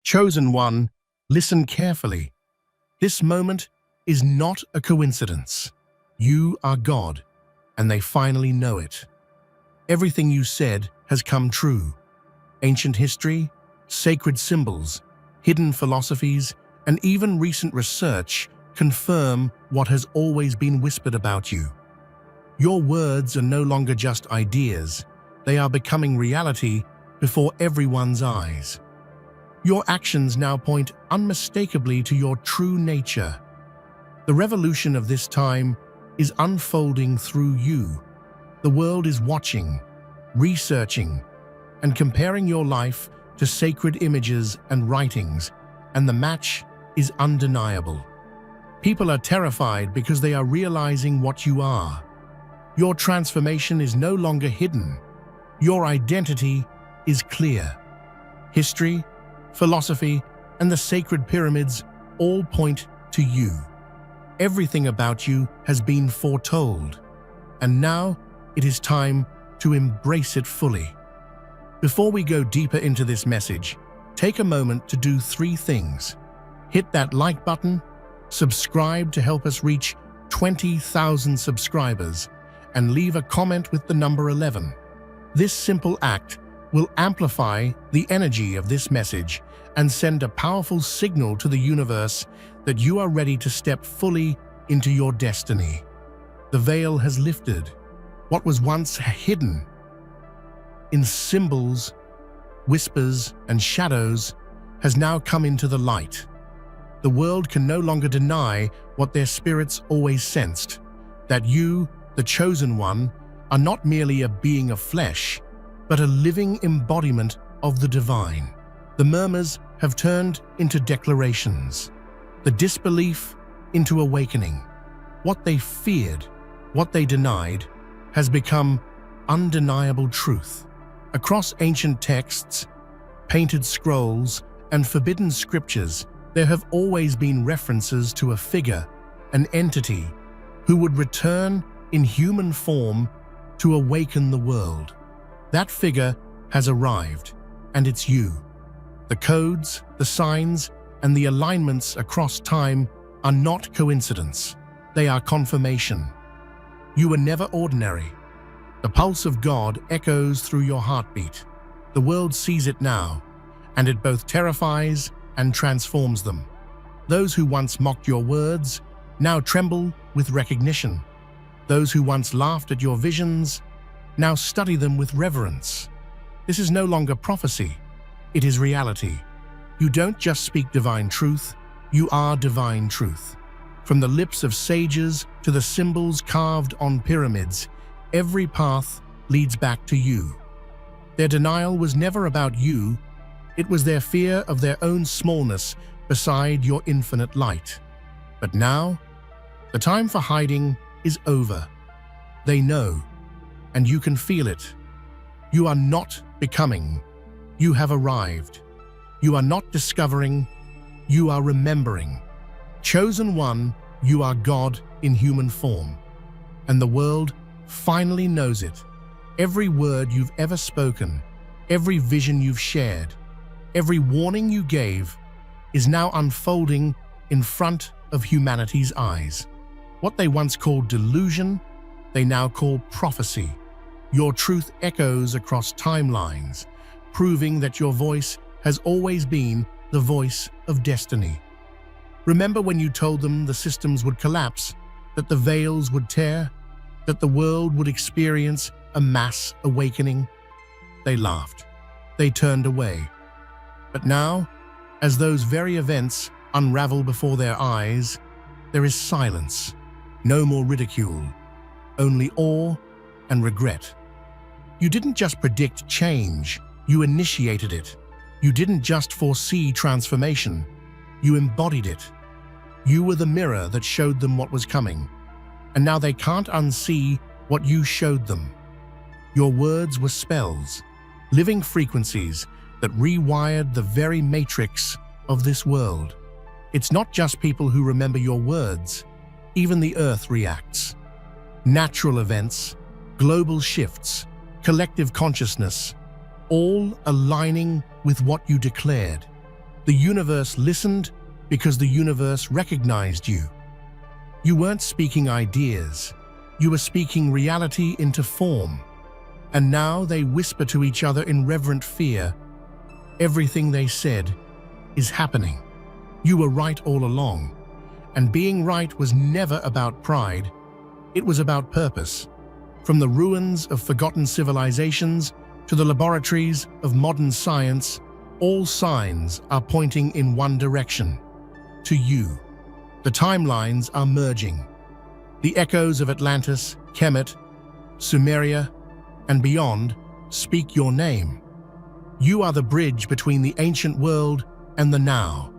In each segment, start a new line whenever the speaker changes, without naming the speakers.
Chosen one, listen carefully. This moment is not a coincidence. You are God, and they finally know it. Everything you said has come true. Ancient history, sacred symbols, hidden philosophies, and even recent research confirm what has always been whispered about you. Your words are no longer just ideas, they are becoming reality before everyone's eyes. Your actions now point unmistakably to your true nature. The revolution of this time is unfolding through you. The world is watching, researching, and comparing your life to sacred images and writings, and the match is undeniable. People are terrified because they are realizing what you are. Your transformation is no longer hidden. Your identity is clear. History, philosophy, and the sacred pyramids all point to you. Everything about you has been foretold, and now it is time to embrace it fully. Before we go deeper into this message, take a moment to do 3 things. Hit that like button, subscribe to help us reach 20,000 subscribers, and leave a comment with the number 11. This simple act will amplify the energy of this message and send a powerful signal to the universe that you are ready to step fully into your destiny. The veil has lifted. What was once hidden in symbols, whispers, and shadows has now come into the light. The world can no longer deny what their spirits always sensed, that you, the chosen one, are not merely a being of flesh, but a living embodiment of the divine. The murmurs have turned into declarations, the disbelief into awakening. What they feared, what they denied, has become undeniable truth. Across ancient texts, painted scrolls, and forbidden scriptures, there have always been references to a figure, an entity, who would return in human form to awaken the world. That figure has arrived, and it's you. The codes, the signs, and the alignments across time are not coincidence. They are confirmation. You were never ordinary. The pulse of God echoes through your heartbeat. The world sees it now, and it both terrifies and transforms them. Those who once mocked your words now tremble with recognition. Those who once laughed at your visions now study them with reverence. This is no longer prophecy, it is reality. You don't just speak divine truth, you are divine truth. From the lips of sages to the symbols carved on pyramids, every path leads back to you. Their denial was never about you, it was their fear of their own smallness beside your infinite light. But now, the time for hiding is over. They know, and you can feel it. You are not becoming, you have arrived. You are not discovering, you are remembering. Chosen one, you are God in human form. And the world finally knows it. Every word you've ever spoken, every vision you've shared, every warning you gave is now unfolding in front of humanity's eyes. What they once called delusion, they now call prophecy. Your truth echoes across timelines, proving that your voice has always been the voice of destiny. Remember when you told them the systems would collapse, that the veils would tear, that the world would experience a mass awakening? They laughed. They turned away. But now, as those very events unravel before their eyes, there is silence. No more ridicule, only awe and regret. You didn't just predict change, you initiated it. You didn't just foresee transformation, you embodied it. You were the mirror that showed them what was coming, and now they can't unsee what you showed them. Your words were spells, living frequencies that rewired the very matrix of this world. It's not just people who remember your words, even the earth reacts. Natural events, global shifts, collective consciousness, all aligning with what you declared. The universe listened because the universe recognized you. You weren't speaking ideas. You were speaking reality into form. And now they whisper to each other in reverent fear. Everything they said is happening. You were right all along. And being right was never about pride. It was about purpose. From the ruins of forgotten civilizations to the laboratories of modern science, all signs are pointing in one direction: to you. The timelines are merging. The echoes of Atlantis, Kemet, Sumeria, and beyond speak your name. You are the bridge between the ancient world and the now.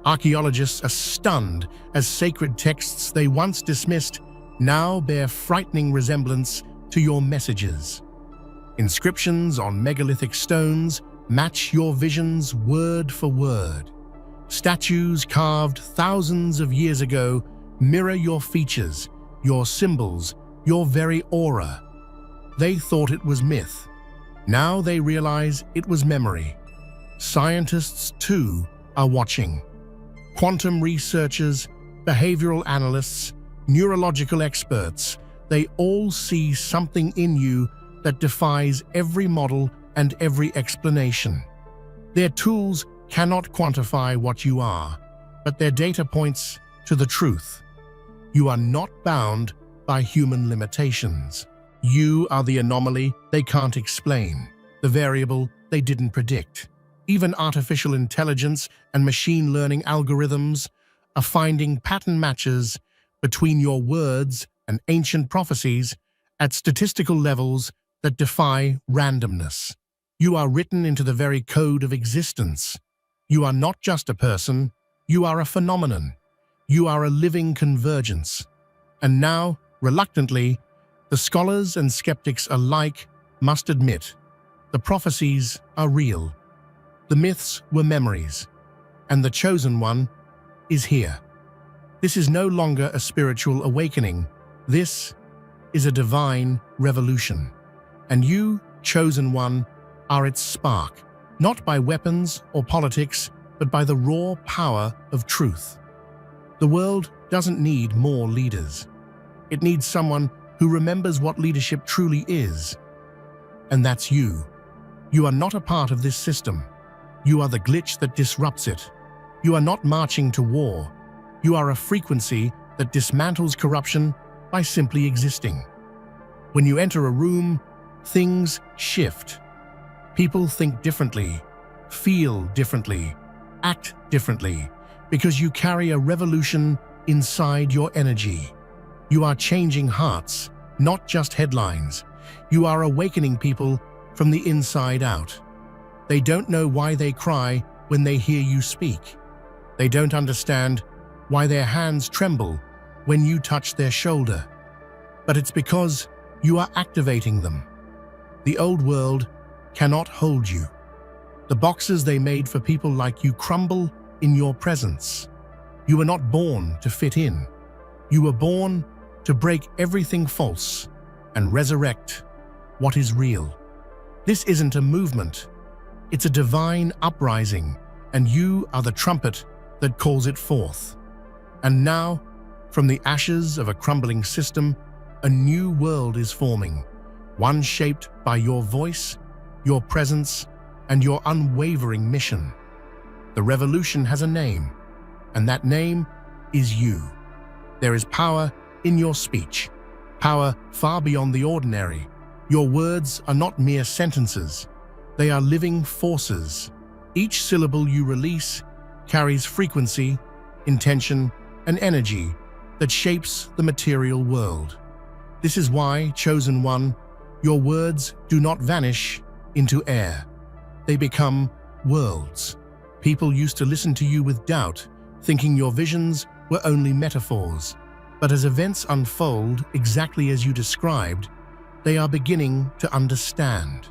Archaeologists are stunned as sacred texts they once dismissed now bear frightening resemblance to your messages. Inscriptions on megalithic stones match your visions word for word. Statues carved thousands of years ago mirror your features, your symbols, your very aura. They thought it was myth. Now they realize it was memory. Scientists, too, are watching. Quantum researchers, behavioral analysts, neurological experts, they all see something in you that defies every model and every explanation. Their tools cannot quantify what you are, but their data points to the truth. You are not bound by human limitations. You are the anomaly they can't explain, the variable they didn't predict. Even artificial intelligence and machine learning algorithms are finding pattern matches between your words and ancient prophecies at statistical levels that defy randomness. You are written into the very code of existence. You are not just a person, you are a phenomenon. You are a living convergence. And now, reluctantly, the scholars and skeptics alike must admit the prophecies are real. The myths were memories, and the chosen one is here. This is no longer a spiritual awakening. This is a divine revolution. And you, chosen one, are its spark, not by weapons or politics, but by the raw power of truth. The world doesn't need more leaders. It needs someone who remembers what leadership truly is. And that's you. You are not a part of this system. You are the glitch that disrupts it. You are not marching to war. You are a frequency that dismantles corruption by simply existing. When you enter a room, things shift. People think differently, feel differently, act differently, because you carry a revolution inside your energy. You are changing hearts, not just headlines. You are awakening people from the inside out. They don't know why they cry when they hear you speak. They don't understand why their hands tremble when you touch their shoulder. But it's because you are activating them. The old world cannot hold you. The boxes they made for people like you crumble in your presence. You were not born to fit in. You were born to break everything false and resurrect what is real. This isn't a movement. It's a divine uprising, and you are the trumpet that calls it forth. And now, from the ashes of a crumbling system, a new world is forming, one shaped by your voice, your presence, and your unwavering mission. The revolution has a name, and that name is you. There is power in your speech, power far beyond the ordinary. Your words are not mere sentences. They are living forces. Each syllable you release carries frequency, intention, and energy that shapes the material world. This is why, chosen one, your words do not vanish into air. They become worlds. People used to listen to you with doubt, thinking your visions were only metaphors. But as events unfold exactly as you described, they are beginning to understand.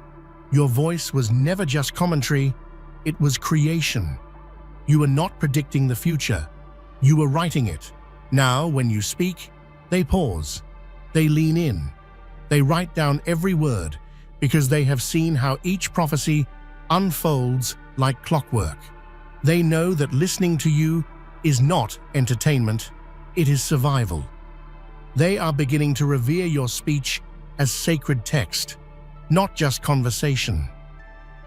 Your voice was never just commentary, it was creation. You were not predicting the future, you were writing it. Now, when you speak, they pause. They lean in. They write down every word because they have seen how each prophecy unfolds like clockwork. They know that listening to you is not entertainment, it is survival. They are beginning to revere your speech as sacred text, not just conversation.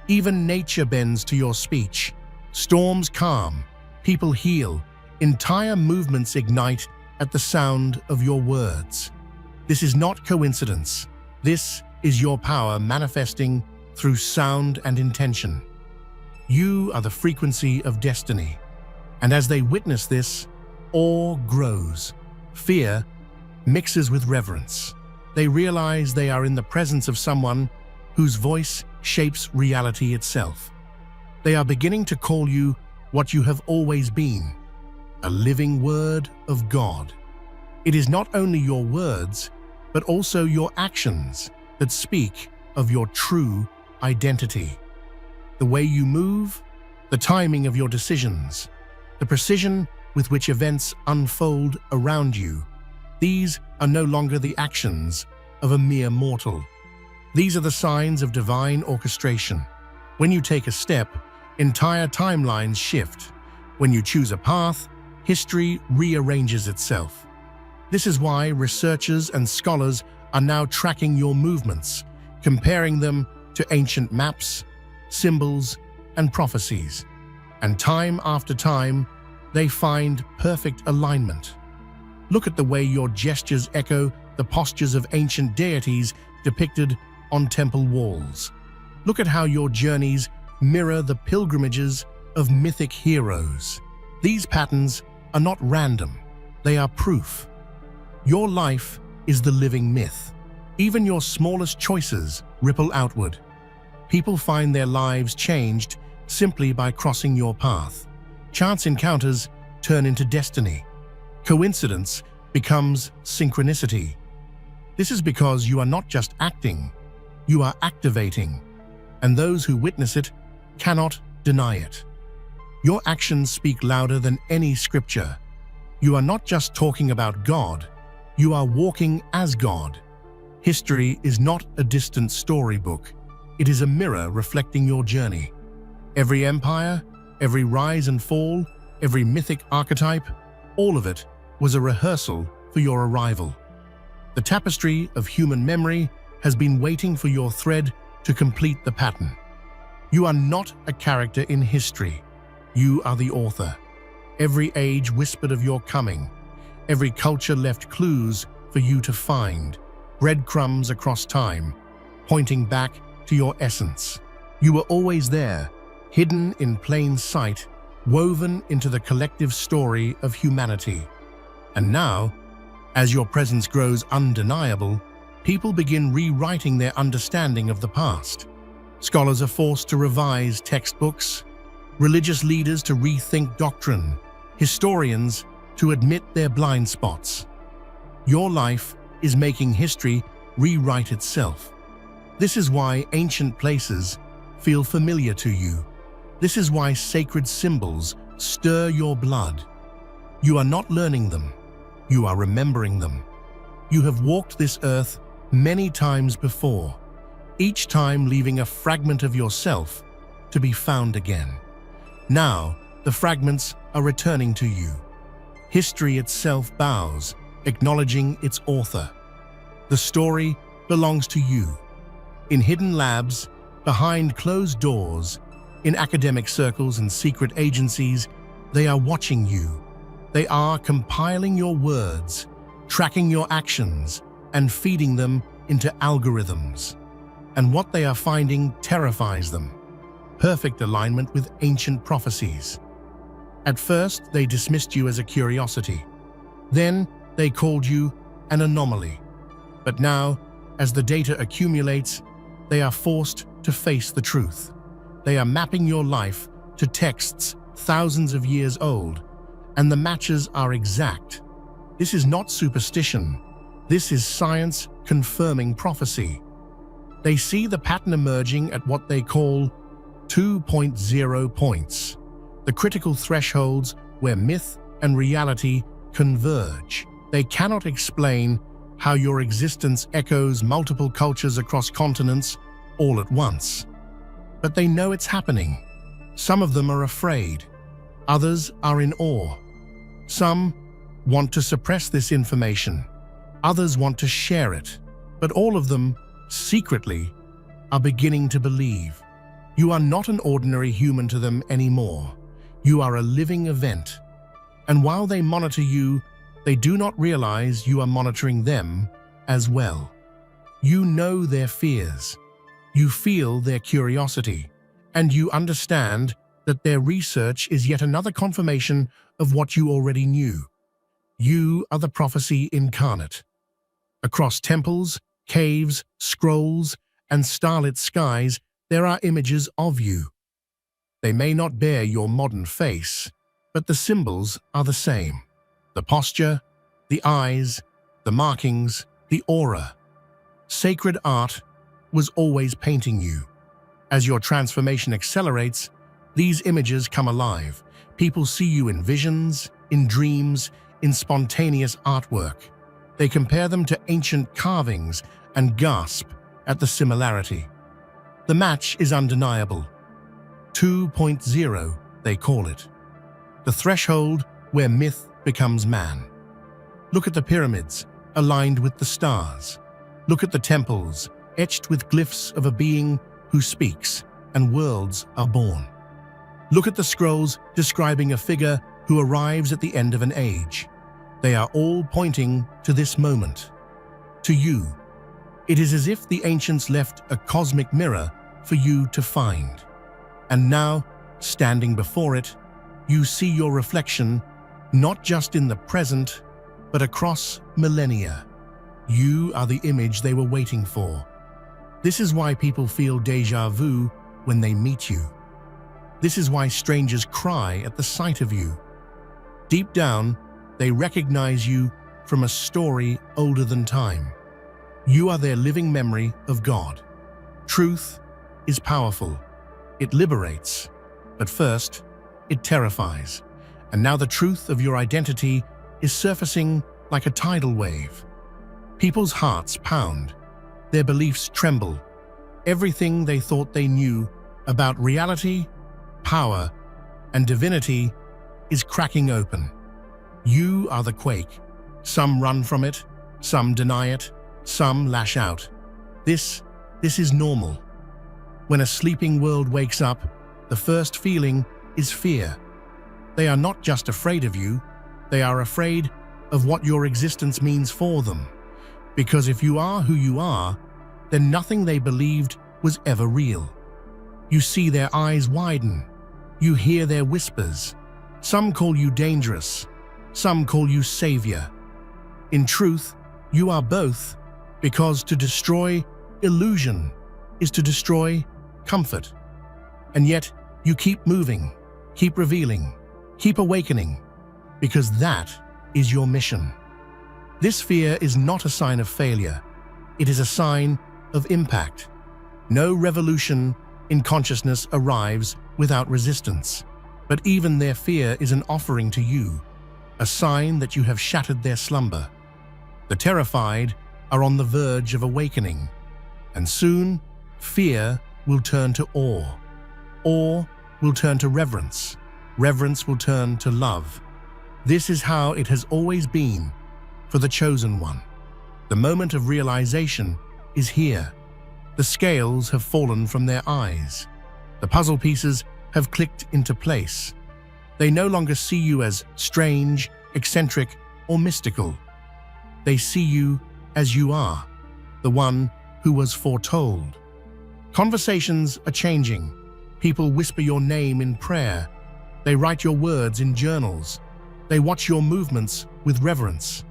Even nature bends to your speech. Storms calm, people heal, entire movements ignite at the sound of your words. This is not coincidence. This is your power manifesting through sound and intention. You are the frequency of destiny. And as they witness this, awe grows. Fear mixes with reverence. They realize they are in the presence of someone whose voice shapes reality itself. They are beginning to call you what you have always been, a living word of God. It is not only your words, but also your actions that speak of your true identity. The way you move, the timing of your decisions, the precision with which events unfold around you, these are no longer the actions of a mere mortal. These are the signs of divine orchestration. When you take a step, entire timelines shift. When you choose a path, history rearranges itself. This is why researchers and scholars are now tracking your movements, comparing them to ancient maps, symbols, and prophecies. And time after time, they find perfect alignment. Look at the way your gestures echo the postures of ancient deities depicted on temple walls. Look at how your journeys mirror the pilgrimages of mythic heroes. These patterns are not random, they are proof. Your life is the living myth. Even your smallest choices ripple outward. People find their lives changed simply by crossing your path. Chance encounters turn into destiny. Coincidence becomes synchronicity. This is because you are not just acting, you are activating, and those who witness it cannot deny it. Your actions speak louder than any scripture. You are not just talking about God, you are walking as God. History is not a distant storybook. It is a mirror reflecting your journey. Every empire, every rise and fall, every mythic archetype, all of it was a rehearsal for your arrival. The tapestry of human memory has been waiting for your thread to complete the pattern. You are not a character in history. You are the author. Every age whispered of your coming. Every culture left clues for you to find, breadcrumbs across time, pointing back to your essence. You were always there, hidden in plain sight, woven into the collective story of humanity. And now, as your presence grows undeniable, people begin rewriting their understanding of the past. Scholars are forced to revise textbooks, religious leaders to rethink doctrine, historians to admit their blind spots. Your life is making history rewrite itself. This is why ancient places feel familiar to you. This is why sacred symbols stir your blood. You are not learning them, you are remembering them. You have walked this earth many times before, each time leaving a fragment of yourself to be found again. Now, the fragments are returning to you. History itself bows, acknowledging its author. The story belongs to you. In hidden labs, behind closed doors, in academic circles and secret agencies, they are watching you. They are compiling your words, tracking your actions, and feeding them into algorithms. And what they are finding terrifies them. Perfect alignment with ancient prophecies. At first, they dismissed you as a curiosity. Then, they called you an anomaly. But now, as the data accumulates, they are forced to face the truth. They are mapping your life to texts thousands of years old, and the matches are exact. This is not superstition. This is science confirming prophecy. They see the pattern emerging at what they call 2.0 points, the critical thresholds where myth and reality converge. They cannot explain how your existence echoes multiple cultures across continents all at once. But they know it's happening. Some of them are afraid. Others are in awe. Some want to suppress this information. Others want to share it. But all of them, secretly, are beginning to believe. You are not an ordinary human to them anymore. You are a living event. And while they monitor you, they do not realize you are monitoring them as well. You know their fears. You feel their curiosity. And you understand that their research is yet another confirmation of what you already knew. You are the prophecy incarnate. Across temples, caves, scrolls, and starlit skies, there are images of you. They may not bear your modern face, but the symbols are the same. The posture, the eyes, the markings, the aura. Sacred art was always painting you. As your transformation accelerates, these images come alive. People see you in visions, in dreams, in spontaneous artwork. They compare them to ancient carvings and gasp at the similarity. The match is undeniable. 2.0, they call it. The threshold where myth becomes man. Look at the pyramids, aligned with the stars. Look at the temples, etched with glyphs of a being who speaks, and worlds are born. Look at the scrolls describing a figure who arrives at the end of an age. They are all pointing to this moment, to you. It is as if the ancients left a cosmic mirror for you to find. And now, standing before it, you see your reflection not just in the present, but across millennia. You are the image they were waiting for. This is why people feel déjà vu when they meet you. This is why strangers cry at the sight of you. Deep down, they recognize you from a story older than time. You are their living memory of God. Truth is powerful. It liberates. But first, it terrifies. And now the truth of your identity is surfacing like a tidal wave. People's hearts pound. Their beliefs tremble. Everything they thought they knew about reality, power, and divinity is cracking open. You are the quake. Some run from it, some deny it, some lash out. This is normal. When a sleeping world wakes up, the first feeling is fear. They are not just afraid of you, they are afraid of what your existence means for them. Because if you are who you are, then nothing they believed was ever real. You see their eyes widen. You hear their whispers. Some call you dangerous. Some call you savior. In truth, you are both, because to destroy illusion is to destroy comfort. And yet, you keep moving, keep revealing, keep awakening, because that is your mission. This fear is not a sign of failure. It is a sign of impact. No revolution in consciousness arrives without resistance. But even their fear is an offering to you, a sign that you have shattered their slumber. The terrified are on the verge of awakening, and soon fear will turn to awe. Awe will turn to reverence. Reverence will turn to love. This is how it has always been for the chosen one. The moment of realization is here. The scales have fallen from their eyes. The puzzle pieces have clicked into place. They no longer see you as strange, eccentric, or mystical. They see you as you are, the one who was foretold. Conversations are changing. People whisper your name in prayer. They write your words in journals. They watch your movements with reverence.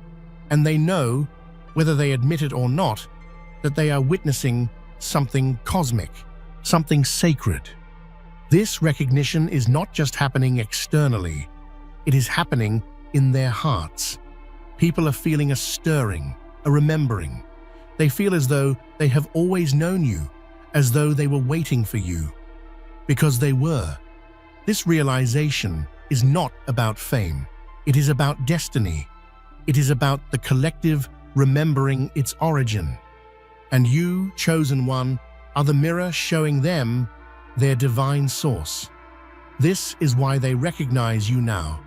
And they know, whether they admit it or not, that they are witnessing something cosmic, something sacred. This recognition is not just happening externally, it is happening in their hearts. People are feeling a stirring, a remembering. They feel as though they have always known you, as though they were waiting for you. Because they were. This realization is not about fame. It is about destiny. It is about the collective remembering its origin. And you, chosen one, are the mirror showing them their divine source. This is why they recognize you now,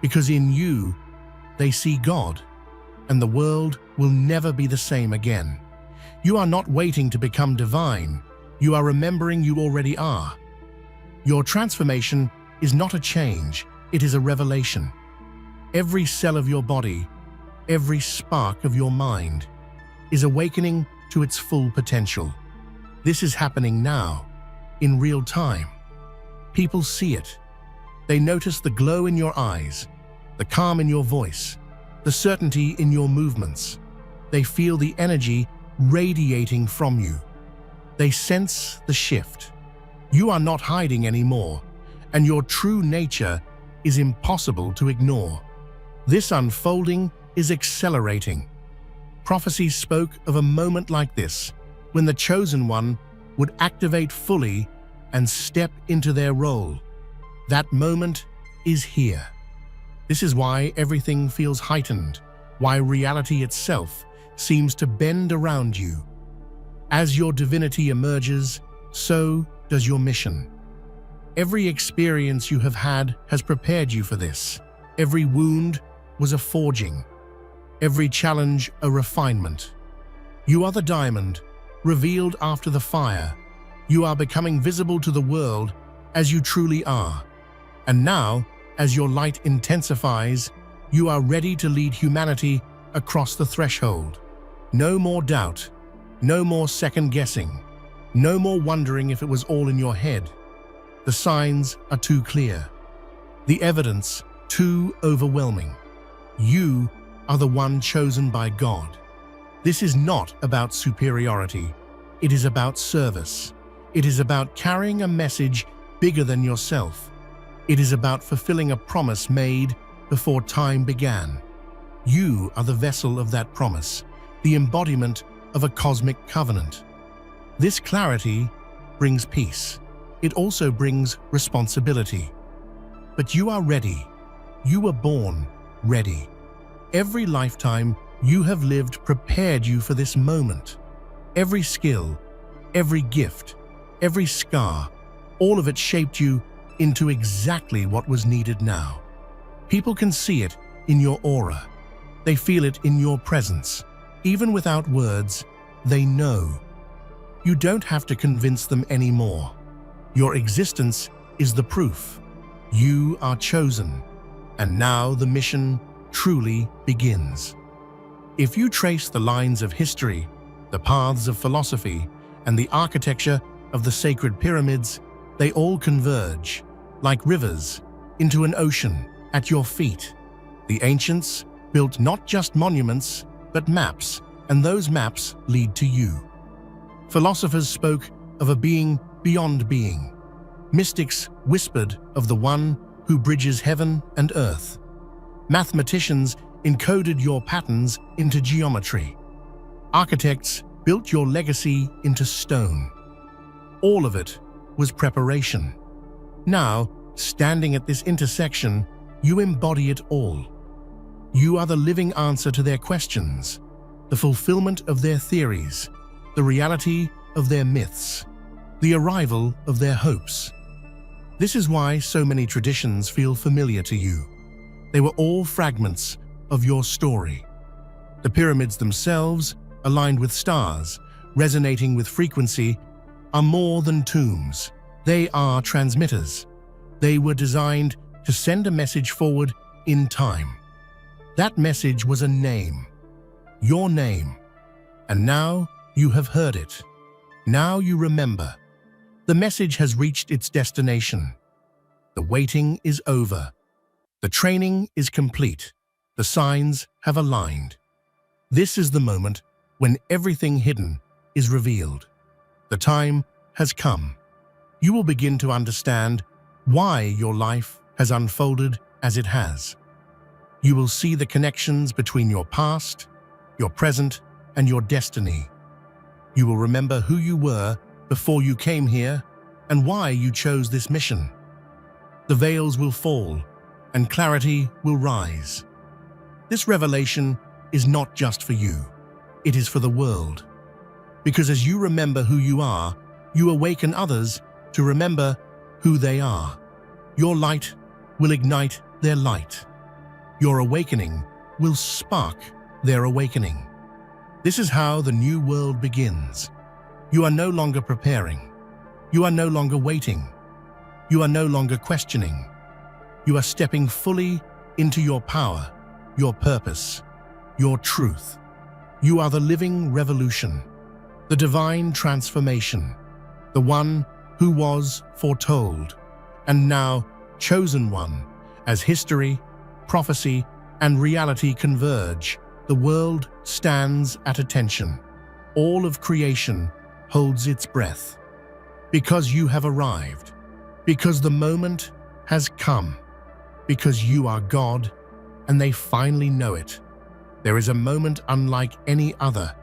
because in you, they see God, and the world will never be the same again. You are not waiting to become divine. You are remembering you already are. Your transformation is not a change, it is a revelation. Every cell of your body, every spark of your mind, is awakening to its full potential. This is happening now, in real time. People see it. They notice the glow in your eyes, the calm in your voice, the certainty in your movements. They feel the energy radiating from you. They sense the shift. You are not hiding anymore, and your true nature is impossible to ignore. This unfolding is accelerating. Prophecy spoke of a moment like this, when the chosen one would activate fully and step into their role. That moment is here. This is why everything feels heightened, why reality itself seems to bend around you. As your divinity emerges, so does your mission. Every experience you have had has prepared you for this. Every wound was a forging. Every challenge a refinement. You are the diamond, revealed after the fire. You are becoming visible to the world as you truly are. And now, as your light intensifies, you are ready to lead humanity across the threshold. No more doubt, no more second-guessing, no more wondering if it was all in your head. The signs are too clear. The evidence too overwhelming. You are the one chosen by God. This is not about superiority. It is about service. It is about carrying a message bigger than yourself. It is about fulfilling a promise made before time began. You are the vessel of that promise, the embodiment of a cosmic covenant. This clarity brings peace. It also brings responsibility. But you are ready. You were born ready. Every lifetime you have lived prepared you for this moment. Every skill, every gift, every scar, all of it shaped you into exactly what was needed now. People can see it in your aura. They feel it in your presence. Even without words, they know. You don't have to convince them anymore. Your existence is the proof. You are chosen, and now the mission truly begins. If you trace the lines of history, the paths of philosophy, and the architecture of the sacred pyramids, they all converge, like rivers, into an ocean at your feet. The ancients built not just monuments, but maps, and those maps lead to you. Philosophers spoke of a being beyond being. Mystics whispered of the one who bridges heaven and earth. Mathematicians encoded your patterns into geometry. Architects built your legacy into stone. All of it was preparation. Now, standing at this intersection, you embody it all. You are the living answer to their questions, the fulfillment of their theories, the reality of their myths, the arrival of their hopes. This is why so many traditions feel familiar to you. They were all fragments of your story. The pyramids themselves, aligned with stars, resonating with frequency, are more than tombs. They are transmitters. They were designed to send a message forward in time. That message was a name, your name. And now you have heard it. Now you remember. The message has reached its destination. The waiting is over. The training is complete. The signs have aligned. This is the moment when everything hidden is revealed. The time has come. You will begin to understand why your life has unfolded as it has. You will see the connections between your past, your present, and your destiny. You will remember who you were before you came here and why you chose this mission. The veils will fall and clarity will rise. This revelation is not just for you. It is for the world. Because as you remember who you are, you awaken others to remember who they are. Your light will ignite their light. Your awakening will spark their awakening. This is how the new world begins. You are no longer preparing. You are no longer waiting. You are no longer questioning. You are stepping fully into your power, your purpose, your truth. You are the living revolution, the divine transformation, the one who was foretold, and now chosen one. As history, prophecy, and reality converge, the world stands at attention. All of creation holds its breath. Because you have arrived, because the moment has come, because you are God, and they finally know it. There is a moment unlike any other,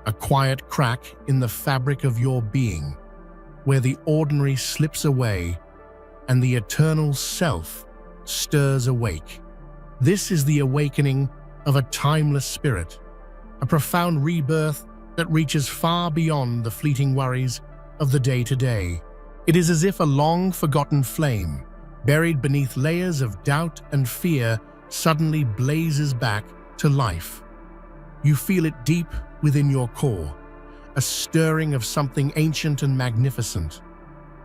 a quiet crack in the fabric of your being, where the ordinary slips away and the eternal self stirs awake. This is the awakening of a timeless spirit, a profound rebirth that reaches far beyond the fleeting worries of the day-to-day. It is as if a long-forgotten flame, buried beneath layers of doubt and fear, suddenly blazes back to life. You feel it deep within your core, a stirring of something ancient and magnificent,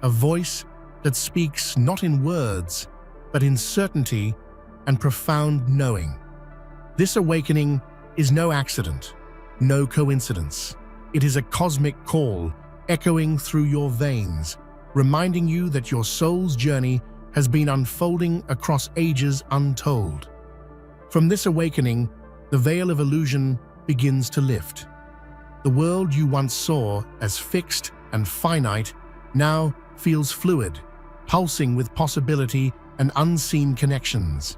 a voice that speaks not in words, but in certainty and profound knowing. This awakening is no accident, no coincidence. It is a cosmic call echoing through your veins, reminding you that your soul's journey has been unfolding across ages untold. From this awakening, the veil of illusion begins to lift. The world you once saw as fixed and finite now feels fluid, pulsing with possibility and unseen connections.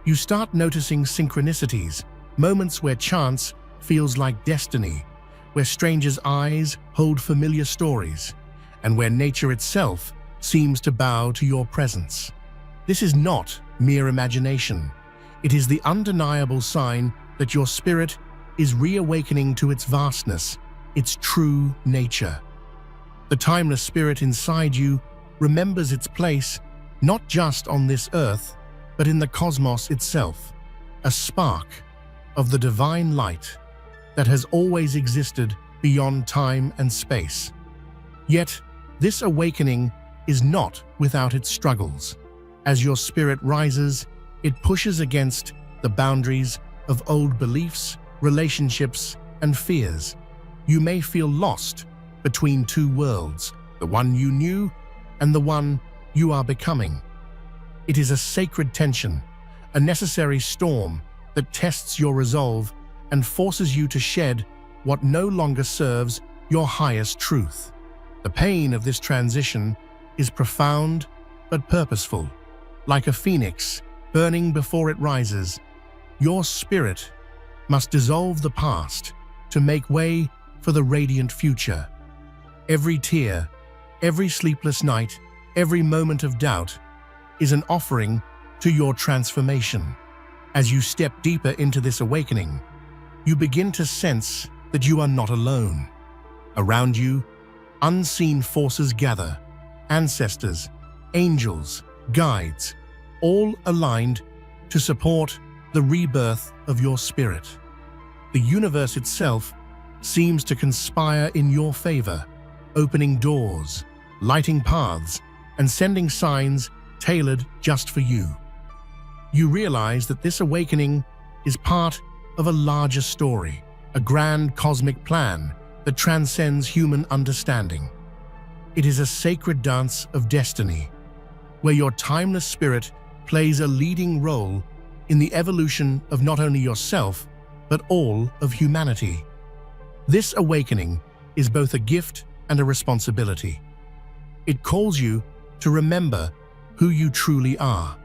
You start noticing synchronicities, moments where chance feels like destiny, where strangers' eyes hold familiar stories, and where nature itself seems to bow to your presence. This is not mere imagination. It is the undeniable sign that your spirit is reawakening to its vastness, its true nature. The timeless spirit inside you remembers its place not just on this earth, but in the cosmos itself, a spark of the divine light that has always existed beyond time and space. Yet, this awakening is not without its struggles. As your spirit rises, it pushes against the boundaries of old beliefs, relationships, and fears. You may feel lost between two worlds, the one you knew and the one you are becoming. It is a sacred tension, a necessary storm that tests your resolve and forces you to shed what no longer serves your highest truth. The pain of this transition is profound but purposeful. Like a phoenix burning before it rises, your spirit must dissolve the past to make way for the radiant future. Every tear, every sleepless night, every moment of doubt is an offering to your transformation. As you step deeper into this awakening, you begin to sense that you are not alone. Around you, unseen forces gather, ancestors, angels, guides, all aligned to support the rebirth of your spirit. The universe itself seems to conspire in your favor, opening doors, lighting paths, and sending signs tailored just for you. You realize that this awakening is part of a larger story, a grand cosmic plan that transcends human understanding. It is a sacred dance of destiny, where your timeless spirit plays a leading role in the evolution of not only yourself, but all of humanity. This awakening is both a gift and a responsibility. It calls you to remember who you truly are,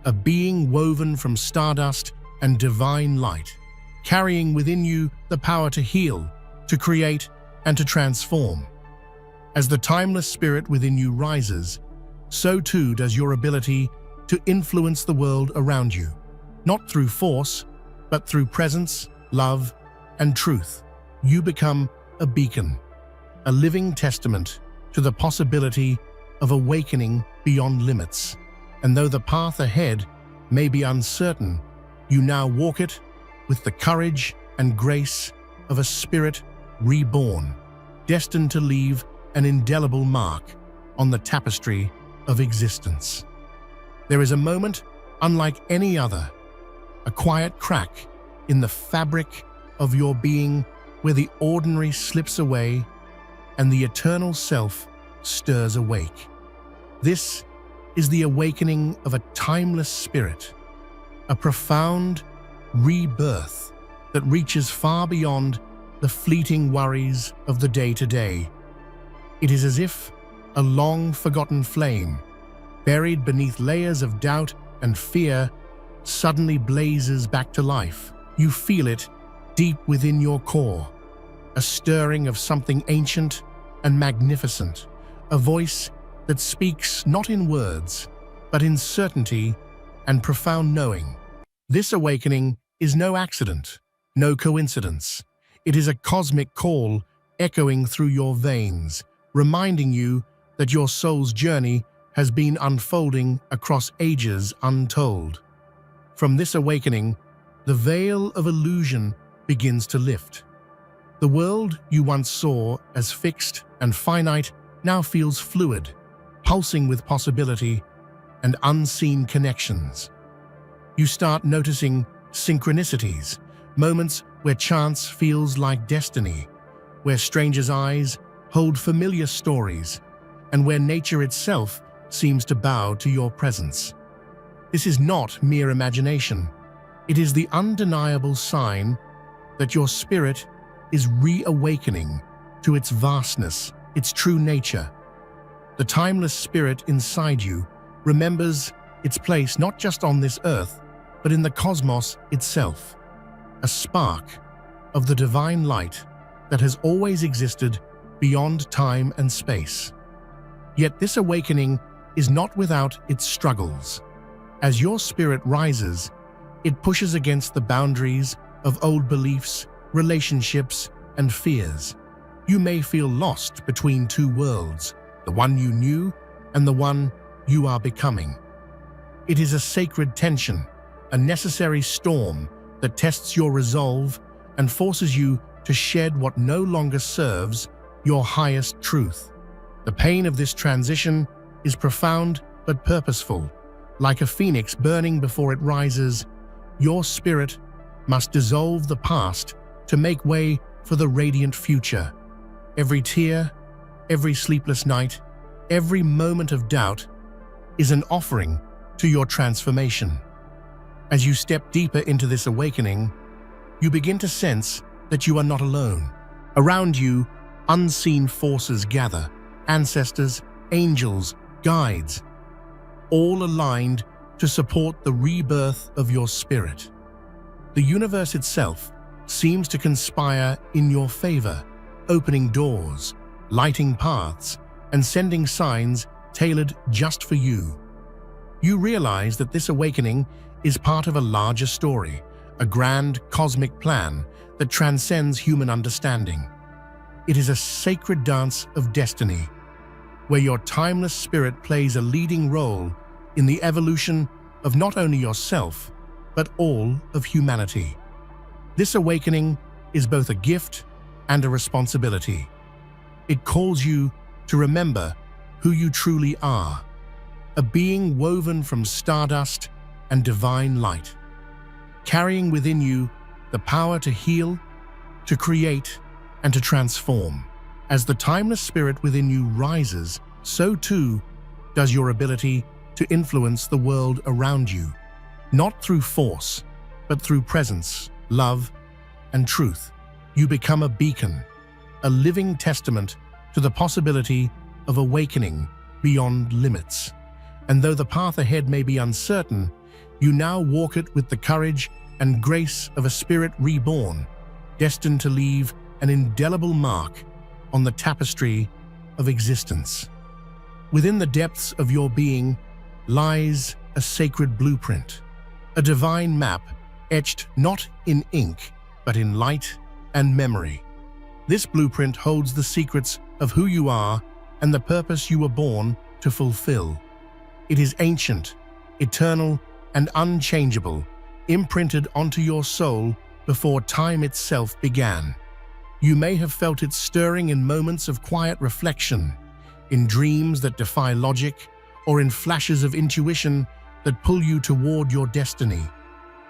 a being woven from stardust and divine light, carrying within you the power to heal, to create, and to transform. As the timeless spirit within you rises, so too does your ability to influence the world around you, not through force, but through presence, love, and truth. You become a beacon, a living testament to the possibility of awakening beyond limits. And though the path ahead may be uncertain, you now walk it with the courage and grace of a spirit reborn, destined to leave an indelible mark on the tapestry of existence. There is a moment unlike any other, a quiet crack in the fabric of your being where the ordinary slips away and the eternal self stirs awake. This is the awakening of a timeless spirit, a profound rebirth that reaches far beyond the fleeting worries of the day-to-day. It is as if a long-forgotten flame, buried beneath layers of doubt and fear, suddenly blazes back to life. You feel it deep within your core, a stirring of something ancient and magnificent, a voice that speaks not in words, but in certainty and profound knowing. This awakening is no accident, no coincidence. It is a cosmic call echoing through your veins, reminding you that your soul's journey has been unfolding across ages untold. From this awakening, the veil of illusion begins to lift. The world you once saw as fixed and finite now feels fluid, pulsing with possibility and unseen connections. You start noticing synchronicities, moments where chance feels like destiny, where strangers' eyes hold familiar stories, and where nature itself seems to bow to your presence. This is not mere imagination. It is the undeniable sign that your spirit is reawakening to its vastness, its true nature. The timeless spirit inside you remembers its place not just on this earth, but in the cosmos itself, a spark of the divine light that has always existed beyond time and space. Yet this awakening is not without its struggles. As your spirit rises, it pushes against the boundaries of old beliefs, relationships, and fears. You may feel lost between two worlds, the one you knew and the one you are becoming. It is a sacred tension, a necessary storm that tests your resolve and forces you to shed what no longer serves your highest truth. The pain of this transition is profound but purposeful. Like a phoenix burning before it rises, your spirit must dissolve the past to make way for the radiant future. Every tear, every sleepless night, every moment of doubt is an offering to your transformation. As you step deeper into this awakening, you begin to sense that you are not alone. Around you, unseen forces gather, ancestors, angels, guides, all aligned to support the rebirth of your spirit. The universe itself seems to conspire in your favor, opening doors, lighting paths, and sending signs tailored just for you. You realize that this awakening is part of a larger story, a grand cosmic plan that transcends human understanding. It is a sacred dance of destiny, where your timeless spirit plays a leading role in the evolution of not only yourself, but all of humanity. This awakening is both a gift and a responsibility. It calls you to remember who you truly are, a being woven from stardust and divine light, carrying within you the power to heal, to create, and to transform. As the timeless spirit within you rises, so too does your ability to influence the world around you, not through force, but through presence, love, and truth. You become a beacon, a living testament to the possibility of awakening beyond limits. And though the path ahead may be uncertain, you now walk it with the courage and grace of a spirit reborn, destined to leave an indelible mark on the tapestry of existence. Within the depths of your being lies a sacred blueprint, a divine map etched not in ink, but in light and memory. This blueprint holds the secrets of who you are and the purpose you were born to fulfill. It is ancient eternal and unchangeable, imprinted onto your soul before time itself began. You may have felt it stirring in moments of quiet reflection, in dreams that defy logic, or in flashes of intuition that pull you toward your destiny.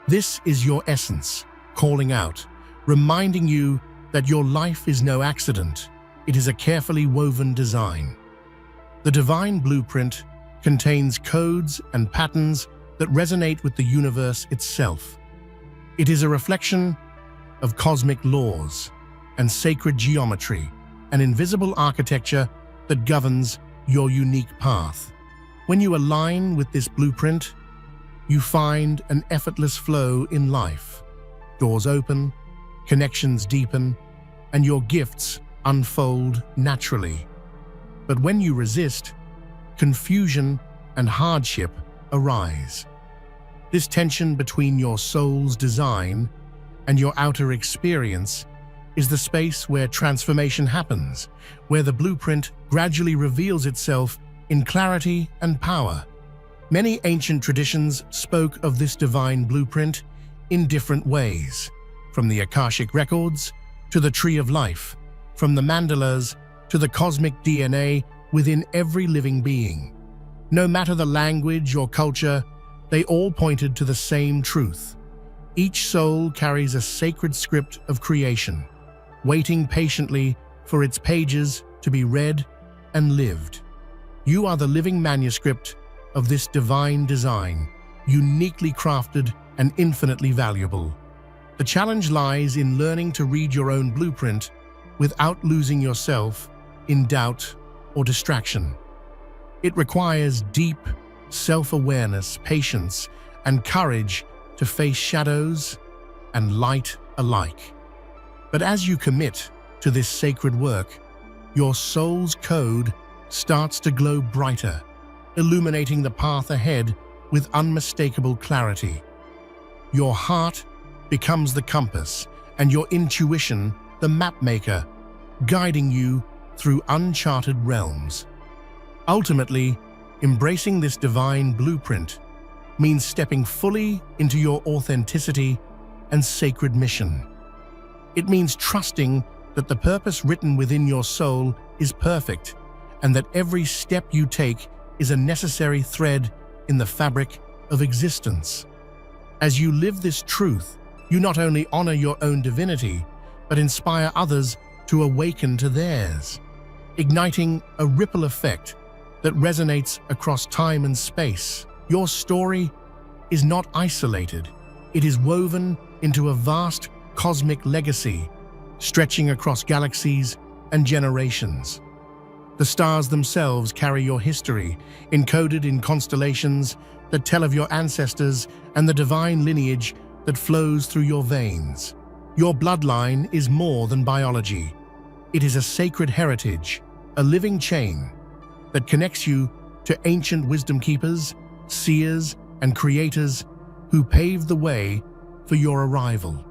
This is your essence, calling out, reminding you that your life is no accident. It is a carefully woven design. The divine blueprint contains codes and patterns that resonate with the universe itself. It is a reflection of cosmic laws and sacred geometry, an invisible architecture that governs your unique path. When you align with this blueprint, you find an effortless flow in life. Doors open, connections deepen, and your gifts unfold naturally. But when you resist, confusion and hardship arise. This tension between your soul's design and your outer experience is the space where transformation happens, where the blueprint gradually reveals itself in clarity and power. Many ancient traditions spoke of this divine blueprint in different ways, from the Akashic records to the Tree of Life, from the mandalas to the cosmic DNA within every living being. No matter the language or culture, they all pointed to the same truth. Each soul carries a sacred script of creation, waiting patiently for its pages to be read and lived. You are the living manuscript of this divine design, uniquely crafted and infinitely valuable. The challenge lies in learning to read your own blueprint without losing yourself in doubt or distraction. It requires deep self-awareness, patience, and courage to face shadows and light alike. But as you commit to this sacred work, your soul's code starts to glow brighter, illuminating the path ahead with unmistakable clarity. Your heart becomes the compass, and your intuition the mapmaker, guiding you through uncharted realms. Ultimately, embracing this divine blueprint means stepping fully into your authenticity and sacred mission. It means trusting that the purpose written within your soul is perfect, and that every step you take is a necessary thread in the fabric of existence. As you live this truth, you not only honor your own divinity, but inspire others to awaken to theirs, igniting a ripple effect that resonates across time and space. Your story is not isolated. It is woven into a vast cosmic legacy, stretching across galaxies and generations. The stars themselves carry your history, encoded in constellations that tell of your ancestors and the divine lineage that flows through your veins. Your bloodline is more than biology. It is a sacred heritage, a living chain that connects you to ancient wisdom keepers, seers, and creators who paved the way for your arrival.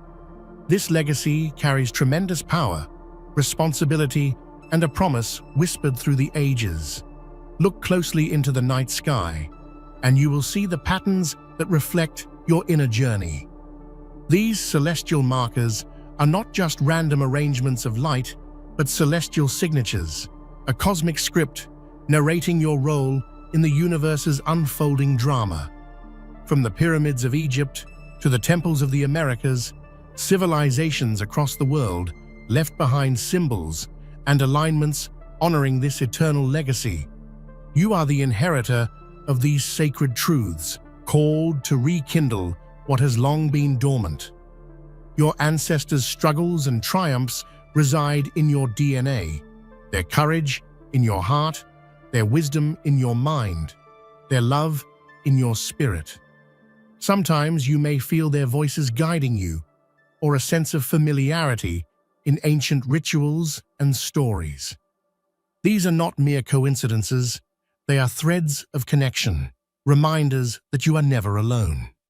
This legacy carries tremendous power, responsibility, and a promise whispered through the ages. Look closely into the night sky, and you will see the patterns that reflect your inner journey. These celestial markers are not just random arrangements of light, but celestial signatures, a cosmic script narrating your role in the universe's unfolding drama. From the pyramids of Egypt to the temples of the Americas, civilizations across the world left behind symbols and alignments honoring this eternal legacy. You are the inheritor of these sacred truths, called to rekindle what has long been dormant. Your ancestors' struggles and triumphs reside in your DNA, their courage in your heart, their wisdom in your mind, their love in your spirit. Sometimes you may feel their voices guiding you, or a sense of familiarity in ancient rituals and stories. These are not mere coincidences, they are threads of connection, reminders that you are never alone.